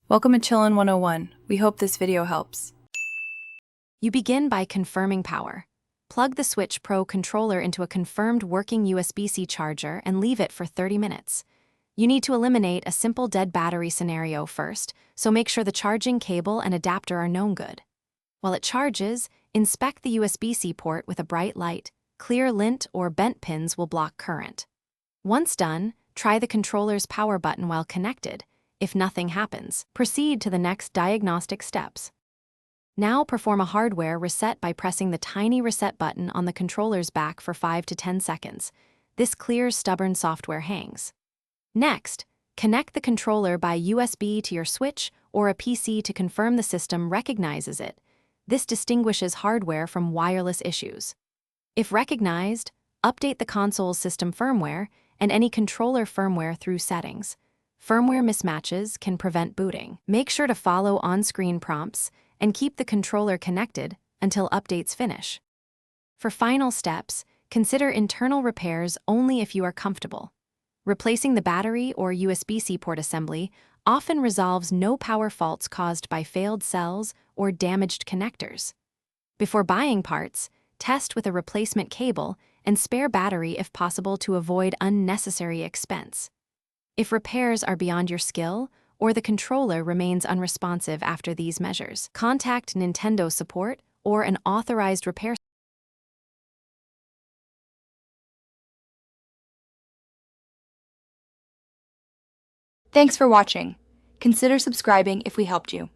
Welcome to Chillin' 101. We hope this video helps. You begin by confirming power. Plug the Switch Pro controller into a confirmed working USB-C charger and leave it for 30 minutes. You need to eliminate a simple dead battery scenario first, so make sure the charging cable and adapter are known good. While it charges, inspect the USB-C port with a bright light. Clear lint or bent pins will block current. Once done, try the controller's power button while connected. If nothing happens, proceed to the next diagnostic steps. Now perform a hardware reset by pressing the tiny reset button on the controller's back for 5 to 10 seconds. This clears stubborn software hangs. Next, connect the controller by USB to your Switch or a PC to confirm the system recognizes it. This distinguishes hardware from wireless issues. If recognized, update the console's system firmware and any controller firmware through settings. Firmware mismatches can prevent booting. Make sure to follow on-screen prompts and keep the controller connected until updates finish. For final steps, consider internal repairs only if you are comfortable. Replacing the battery or USB-C port assembly often resolves no power faults caused by failed cells or damaged connectors. Before buying parts, test with a replacement cable and spare battery if possible to avoid unnecessary expense. If repairs are beyond your skill or the controller remains unresponsive after these measures, contact Nintendo support or an authorized repair. Thanks for watching. Consider subscribing if we helped you.